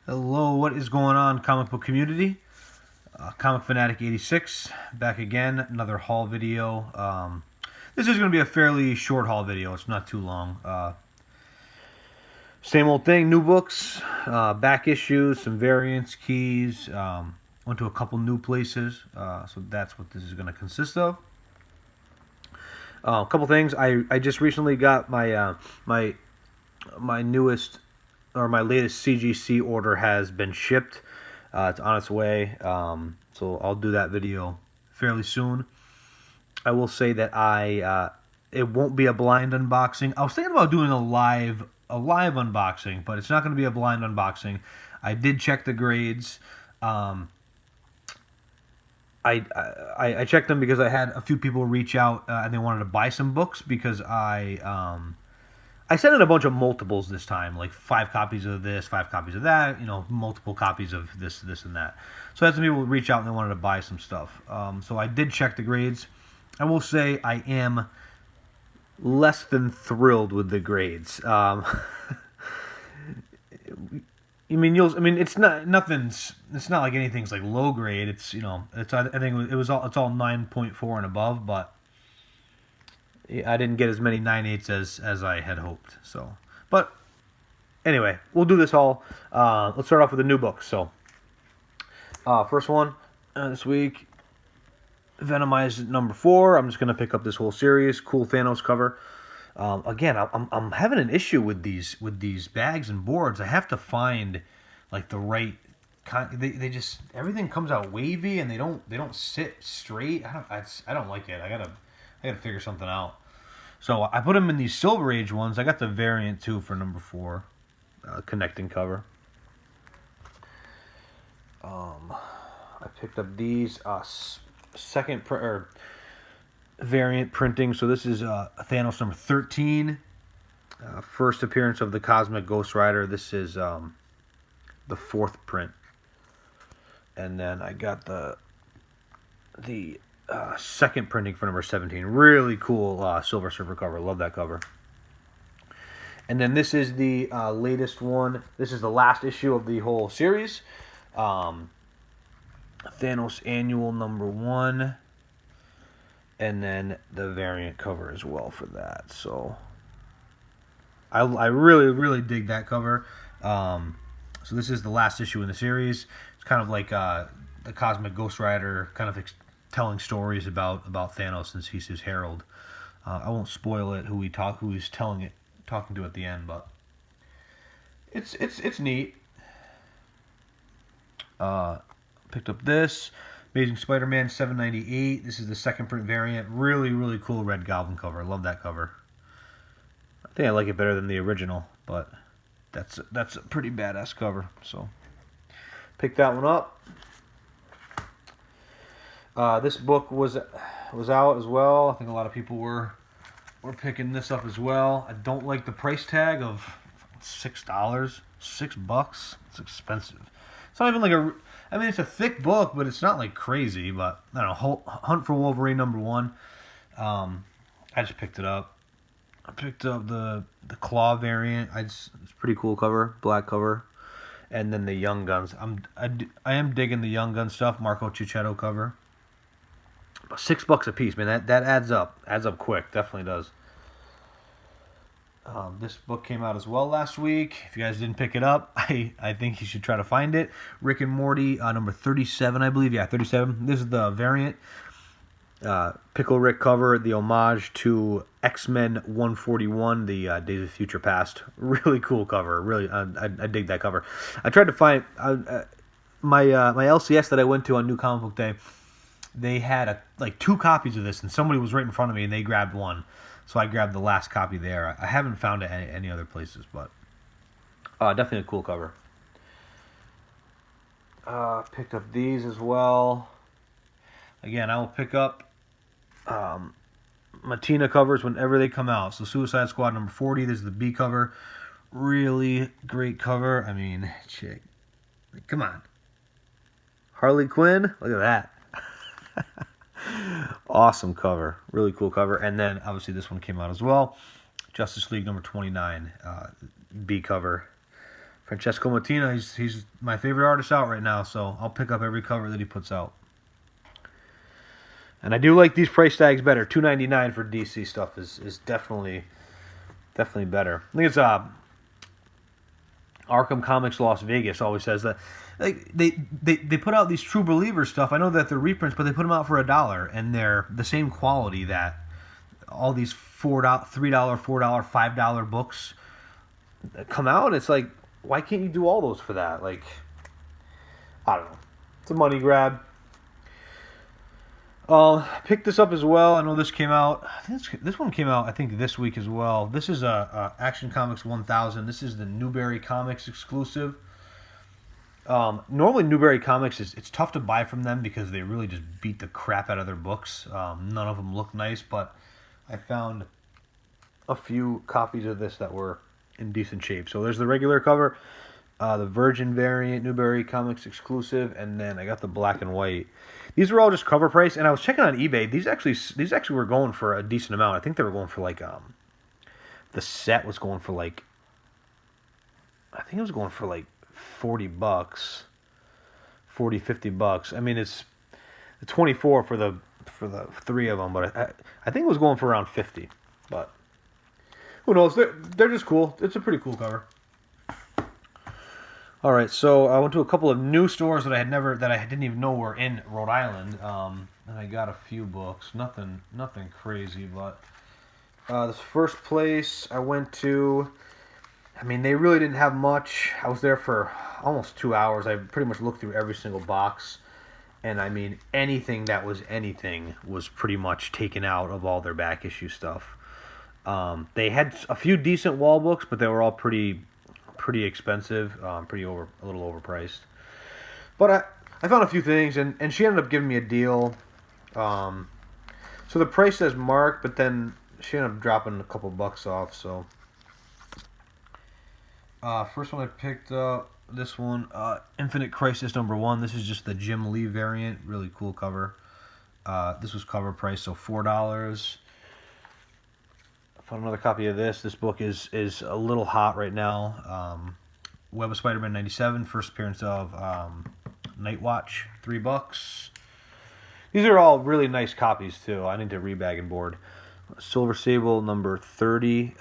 Hello, what is going on, comic book community? Comic Fanatic 86 back again, another haul video. This is going to be a fairly short haul video. It's not too long. Same old thing, new books, back issues, some variants, keys. Went to a couple new places, so that's what this is going to consist of. A couple things. I just recently got my my newest or my latest CGC order has been shipped. It's on its way, so I'll do that video fairly soon. I will say that it won't be a blind unboxing. I was thinking about doing a live unboxing, but it's not going to be a blind unboxing. I did check the grades. I checked them because I had a few people reach out and they wanted to buy some books because I sent in a bunch of multiples this time, like 5 copies of this, 5 copies of that, multiple copies of this, and that. So I had some people reach out and they wanted to buy some stuff. So I did check the grades. I will say I am less than thrilled with the grades. It's not like anything's like low grade. It's I think it's all 9.4 and above, but I didn't get as many 9/8 as I had hoped. So, but anyway, we'll do this all. Let's start off with the new books. So, first one this week, Venomized #4. I'm just gonna pick up this whole series. Cool Thanos cover. Again, I'm having an issue with these bags and boards. I have to find like the right kind. They just everything comes out wavy and they don't sit straight. I don't like it. I gotta figure something out. So I put them in these Silver Age ones. I got the variant too for #4, connecting cover. I picked up these second variant printing. So this is Thanos #13, first appearance of the Cosmic Ghost Rider. This is the 4th print, and then I got the second printing for #17. Really cool Silver Surfer cover. Love that cover. And then this is the latest one. This is the last issue of the whole series. Thanos Annual #1. And then the variant cover as well for that. So I really dig that cover. So this is the last issue in the series. It's kind of like the Cosmic Ghost Rider kind of telling stories about Thanos since he's his herald. I won't spoil it who he's talking to at the end, but it's neat. Picked up this Amazing Spider-Man 798. This is the second print variant. Really cool Red Goblin cover. Love that cover. I think I like it better than the original, but that's a pretty badass cover. So pick that one up. This book was out as well. I think a lot of people were picking this up as well. I don't like the price tag of $6, $6. It's expensive. It's not even like it's a thick book, but it's not like crazy. But I don't know. Hunt for Wolverine #1. I just picked it up. I picked up the Claw variant. It's a pretty cool cover, black cover, and then the Young Guns. I am digging the Young Gun stuff. Marco Cicchetto cover. About $6 a piece, man. That adds up. Adds up quick. Definitely does. This book came out as well last week. If you guys didn't pick it up, I think you should try to find it. Rick and Morty, #37, I believe. Yeah, 37. This is the variant. Pickle Rick cover, the homage to X-Men 141, the Days of Future Past. Really cool cover. Really, I dig that cover. I tried to find my LCS that I went to on New Comic Book Day. They had 2 copies of this, and somebody was right in front of me, and they grabbed one. So I grabbed the last copy there. I haven't found it any other places, but definitely a cool cover. Picked up these as well. Again, I will pick up Matina covers whenever they come out. So Suicide Squad #40. This is the B cover. Really great cover. I mean, chick, come on. Harley Quinn. Look at that. Awesome cover. Really cool cover. And then, obviously, this one came out as well. Justice League #29. B cover Francesco Mattina, he's my favorite artist out right now, so I'll pick up every cover that he puts out. And I do like these price tags better. $2.99 for DC stuff is definitely better. I think it's Arkham Comics Las Vegas always says that, like, they put out these True Believer stuff. I know that they're reprints, but they put them out for $1, and they're the same quality that all these $3, $4, $5 books come out. It's like, why can't you do all those for that? Like, I don't know. It's a money grab. Picked this up as well. I know this came out. I think this one came out, I think, this week as well. This is Action Comics 1000. This is the Newbury Comics exclusive. Normally Newbury Comics it's tough to buy from them because they really just beat the crap out of their books. None of them look nice, but I found a few copies of this that were in decent shape. So there's the regular cover, the Virgin variant, Newbury Comics exclusive, and then I got the black and white. These were all just cover price, and I was checking on eBay. These actually were going for a decent amount. I think they were going for like the set was going for like, I think it was going for like $40, $40, $50. I mean, it's 24 for the three of them, but I think it was going for around 50. But who knows? They're just cool. It's a pretty cool cover. All right, so I went to a couple of new stores that I didn't even know were in Rhode Island, and I got a few books. Nothing crazy, but this first place I went to, I mean, they really didn't have much. I was there for almost 2 hours. I pretty much looked through every single box, and I mean, anything that was anything was pretty much taken out of all their back issue stuff. They had a few decent wall books, but they were all pretty expensive, a little overpriced. But I found a few things, and she ended up giving me a deal. So the price says marked, but then she ended up dropping a couple bucks off. So first one I picked up, this one, Infinite Crisis #1. This is just the Jim Lee variant, really cool cover. This was cover price, so $4. Found another copy of this. This book is a little hot right now. Web of Spider-Man 97, first appearance of Nightwatch, $3. These are all really nice copies too. I need to rebag and board. Silver Sable #30,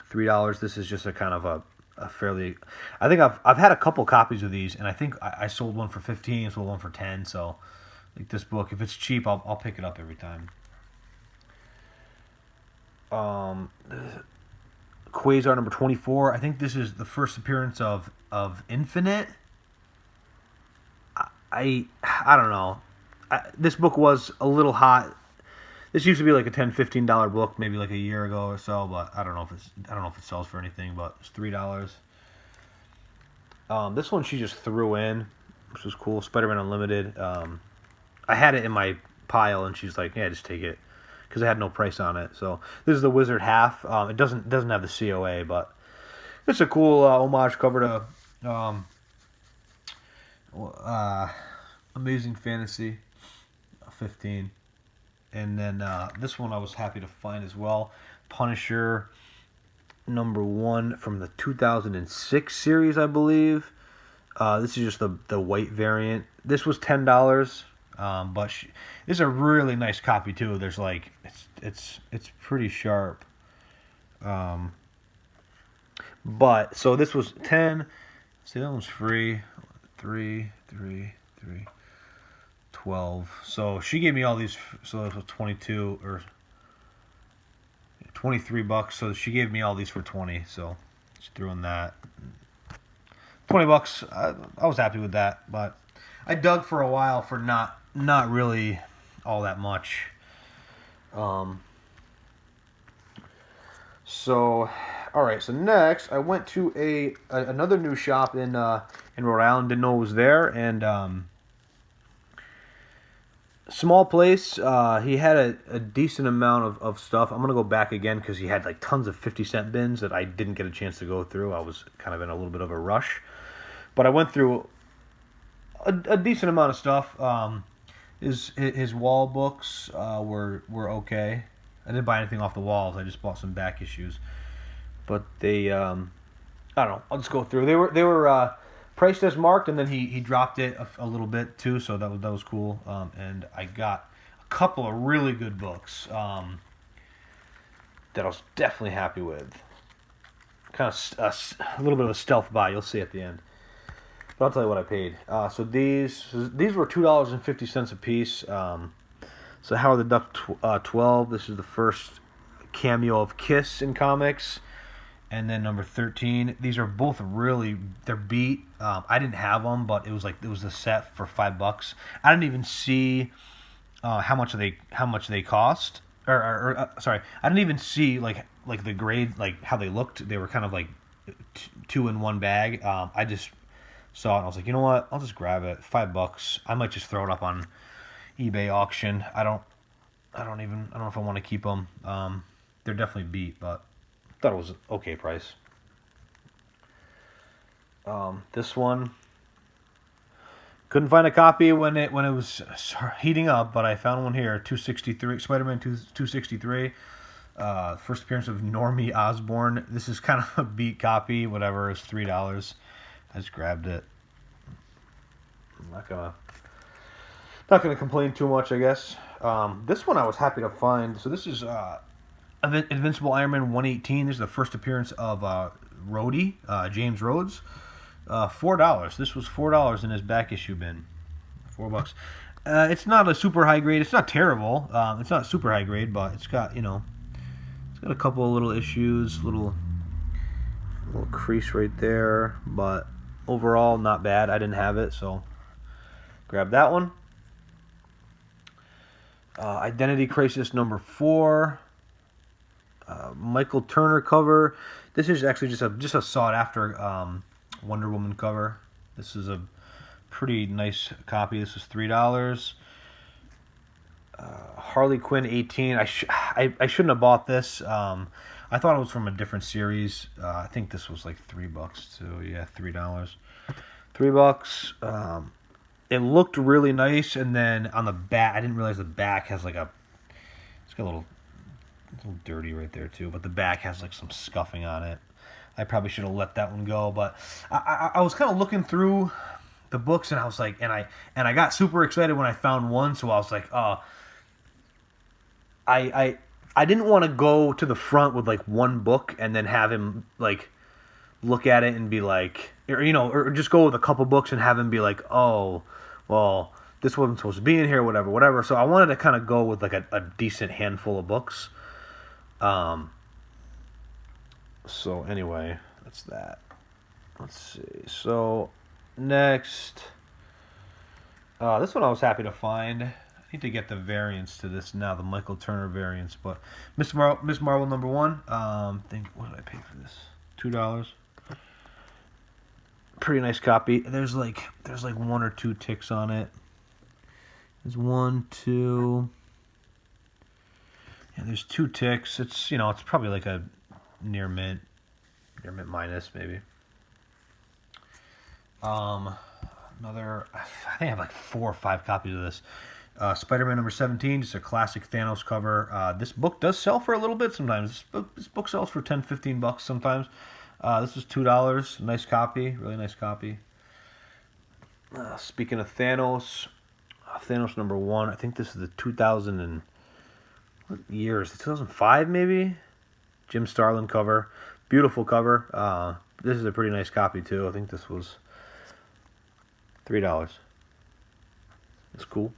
$3. This is just a kind of a fairly. I think I've had a couple copies of these, and I think I sold one for 15, sold one for 10. So, like this book, if it's cheap, I'll pick it up every time. Quasar #24. I think this is the first appearance of Infinite. I don't know. This book was a little hot. This used to be like a $10, $15 book, maybe like a year ago or so, but I don't know if it sells for anything, but it's $3. This one she just threw in, which was cool. Spider-Man Unlimited. I had it in my pile, and she's like, "Yeah, just take it," because it had no price on it. So this is the Wizard half. It doesn't have the COA, but it's a cool homage cover to Amazing Fantasy 15. And then this one I was happy to find as well. Punisher #1 from the 2006 series, I believe. This is just the white variant. This was $10. But this is a really nice copy too. There's like it's pretty sharp. But so this was 10. See, that one's free. 3, 12. So she gave me all these. So it was 22 or $23. So she gave me all these for 20. So she threw in that. $20. I was happy with that, but I dug for a while for not really all that much. So, all right. So next, I went to another new shop in Rhode Island. Didn't know it was there, and small place. He had a decent amount of stuff. I'm gonna go back again because he had like tons of 50-cent bins that I didn't get a chance to go through. I was kind of in a little bit of a rush, but I went through a decent amount of stuff. His wall books were okay. I didn't buy anything off the walls. I just bought some back issues. But they I don't know. I'll just go through. They were priced as marked, and then he dropped it a little bit too, so that was cool. And I got a couple of really good books that I was definitely happy with. Kind of a little bit of a stealth buy. You'll see at the end. But I'll tell you what I paid. So these were $2.50 a piece. So Howard the Duck 12. This is the first cameo of Kiss in comics. And then number 13. These are both they're beat. I didn't have them, but it was a set for $5. I didn't even see how much they cost. Sorry, I didn't even see like the grade, like how they looked. They were kind of like two in one bag. I just saw it and I was like, you know what? I'll just grab it. $5. I might just throw it up on eBay auction. I don't know if I want to keep them. They're definitely beat, but I thought it was an okay price. This one, couldn't find a copy when it was heating up, but I found one here. 263 Spider-Man 263. First appearance of Normie Osborn. This is kind of a beat copy. Whatever, it's $3. I just grabbed it. I'm not gonna complain too much, I guess. This one I was happy to find. So this is Invincible Iron Man 118. This is the first appearance of Rhodey, James Rhodes. $4. This was $4 in his back issue bin. $4. It's not a super high grade. It's not terrible. It's not super high grade, but it's got it's got a couple of little issues, little crease right there, but overall not bad. I didn't have it, so grab that one. Identity Crisis number 4. Michael Turner cover. This is actually just a sought after Wonder Woman cover. This is a pretty nice copy. This is $3. Harley Quinn 18. I shouldn't have bought this. I thought it was from a different series. I think this was like $3 too. Yeah, $3. $3. It looked really nice, and then on the back, I didn't realize the back has it's got a little dirty right there too, but the back has like some scuffing on it. I probably should have let that one go, but I was kind of looking through the books, and I was like, and I got super excited when I found one, so I was like, oh, I didn't want to go to the front with like one book and then have him like look at it and be like, or just go with a couple books and have him be like, oh, well, this wasn't supposed to be in here, whatever. So I wanted to kind of go with like a decent handful of books. So anyway, that's that. Let's see. So next, this one I was happy to find. I need to get the variants to this now, the Michael Turner variants. But Miss Marvel number 1. What did I pay for this? $2. Pretty nice copy. There's like one or two ticks on it. There's 1, 2. Yeah, there's 2 ticks. It's it's probably like a near mint minus maybe. Another, I think I have like 4 or 5 copies of this. Spider-Man number 17, just a classic Thanos cover. This book does sell for a little bit sometimes. This book sells for $10-15 sometimes. This is $2. Nice copy, really nice copy. Speaking of Thanos, Thanos number 1. I think this is the 2000 and what year is it? 2005 maybe. Jim Starlin cover, beautiful cover. This is a pretty nice copy too. I think this was $3. That's cool.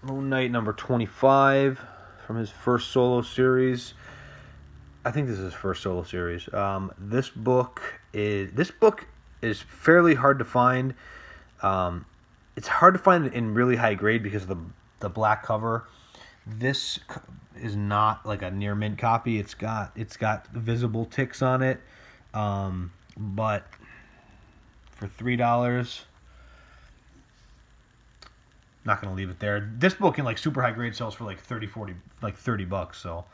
Moon Knight number 25 from his first solo series. I think this is his first solo series. This book is fairly hard to find. It's hard to find in really high grade because of the black cover. This is not like a near mint copy. It's got visible ticks on it. But for $3, not gonna leave it there. This book in like super high grade sells for like $30. So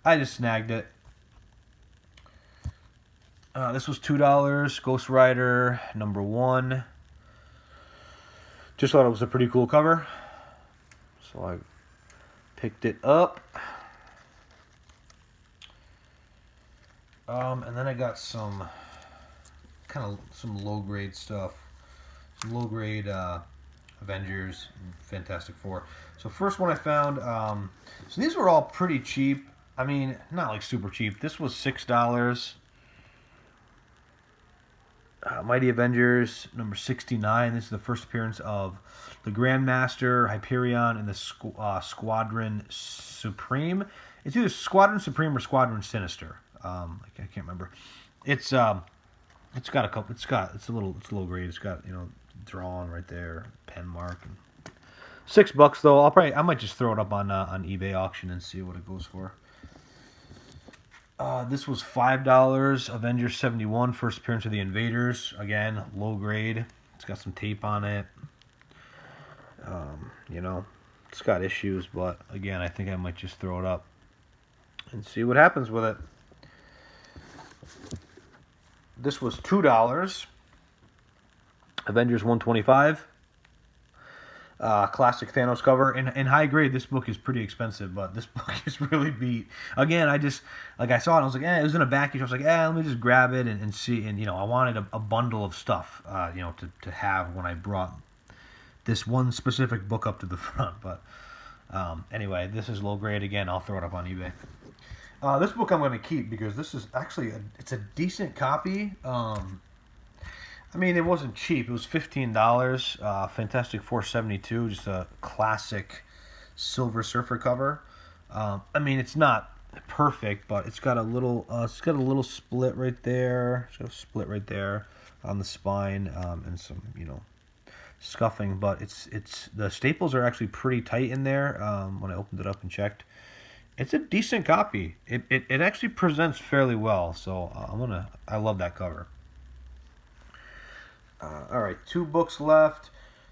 I just snagged it. This was $2. Ghost Rider number 1. Just thought it was a pretty cool cover, so I picked it up. And then I got some low grade stuff, some low grade Avengers, Fantastic Four. So first one I found. So these were all pretty cheap. I mean, not like super cheap. This was $6. Mighty Avengers number 69. This is the first appearance of the Grandmaster, Hyperion, and the Squadron Supreme. It's either Squadron Supreme or Squadron Sinister. I can't remember. It's got a couple. It's a low grade. It's got drawn right there, pen mark. And $6 though. I might just throw it up on eBay auction and see what it goes for. This was $5. Avengers 71, first appearance of the Invaders. Again, low grade. It's got some tape on it. It's got issues, but again, I think I might just throw it up and see what happens with it. This was $2. Avengers 125. Classic Thanos cover. In high grade, this book is pretty expensive, but this book is really beat. Again, I saw it, I was like, it was in a package. I was like, let me just grab it and see. And, I wanted a bundle of stuff, to have when I brought this one specific book up to the front. But anyway, this is low grade. Again, I'll throw it up on eBay. This book I'm going to keep because this is actually it's a decent copy. I mean, it wasn't cheap. It was $15. Fantastic Four 72, just a classic Silver Surfer cover. I mean, it's not perfect, but it's got a little split right there. It's got a split right there on the spine, and some scuffing. But it's the staples are actually pretty tight in there. When I opened it up and checked, it's a decent copy. It actually presents fairly well. So I love that cover. All right, 2 books left.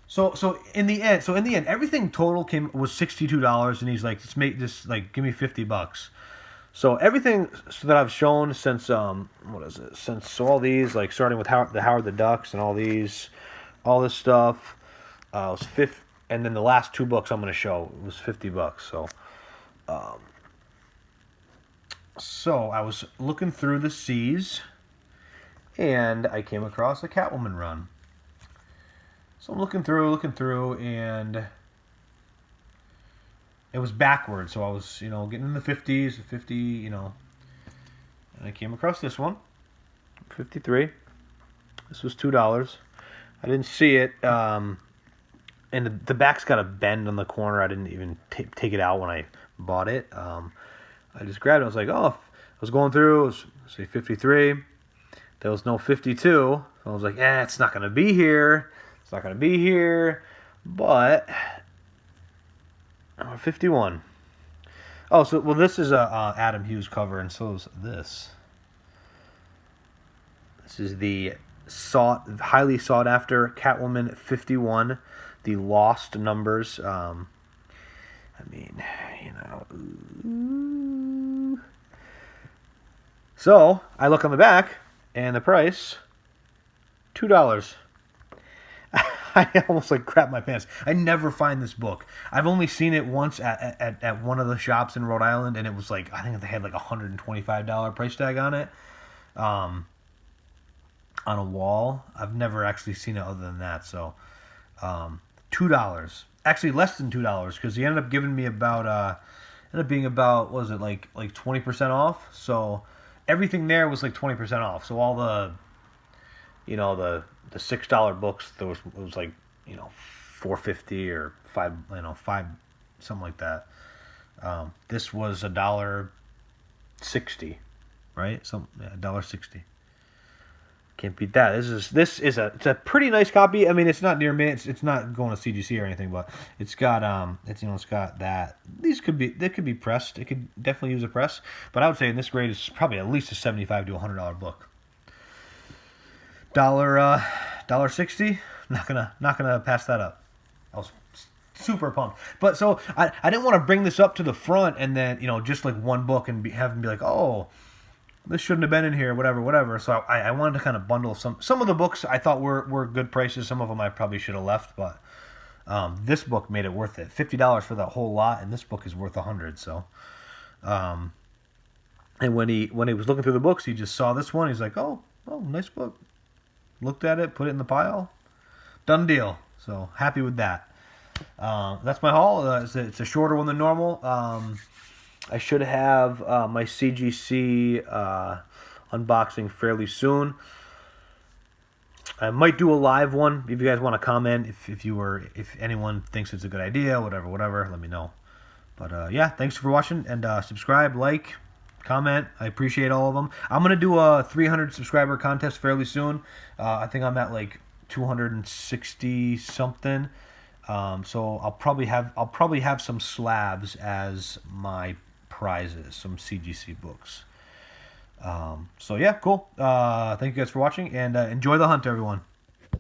So in the end, everything total was $62, and he's like, let's make this give me $50. So everything that I've shown since all these starting with Howard the Ducks and all this stuff was and then the last 2 books I'm going to show was $50. So I was looking through the C's. And I came across a Catwoman run. So I'm looking through, and it was backwards. So I was, getting in the 50s, 50, and I came across this one, 53. This was $2. I didn't see it, and the back's got a bend on the corner. I didn't even take it out when I bought it. I just grabbed it. I was like, I was going through. It was, say, 53. There was no 52. I was like, it's not going to be here. It's not going to be here. But 51. Oh, this is a Adam Hughes cover, and so is this. This is the highly sought after Catwoman 51, the lost numbers. So I look on the back. And the price, $2. I almost crapped my pants. I never find this book. I've only seen it once at one of the shops in Rhode Island, and it was I think they had $125 price tag on it, on a wall. I've never actually seen it other than that. So, $2. Actually, less than $2 because he ended up giving me what was it 20% off? So. Everything there was 20% off. So all the $6 books, it was $4.50 or $5, something like that. This was $1.60, right? $1.60. Can't beat that. It's a pretty nice copy. I mean, it's not near me. It's not going to CGC or anything, but it's got it's got that. They could be pressed. It could definitely use a press. But I would say in this grade it's probably at least a $75 to $100 book. $1.60. Not gonna pass that up. I was super pumped. But so I didn't want to bring this up to the front and then just one book and have them be like, oh, this shouldn't have been in here, whatever. So I wanted to kind of bundle some of the books I thought were good prices. Some of them I probably should have left, but this book made it worth it. $50 for that whole lot, and this book is worth $100. So And when he was looking through the books, he just saw this one. He's like, oh, nice book. Looked at it, put it in the pile. Done deal. So happy with that. That's my haul. It's a shorter one than normal. I should have my CGC unboxing fairly soon. I might do a live one if you guys want to comment. If anyone thinks it's a good idea, whatever, let me know. But yeah, thanks for watching, and subscribe, like, comment. I appreciate all of them. I'm gonna do a 300 subscriber contest fairly soon. I think I'm at like 260 something. So I'll probably have some slabs as my prizes, some CGC books. So yeah, cool. Thank you guys for watching, and enjoy the hunt, everyone.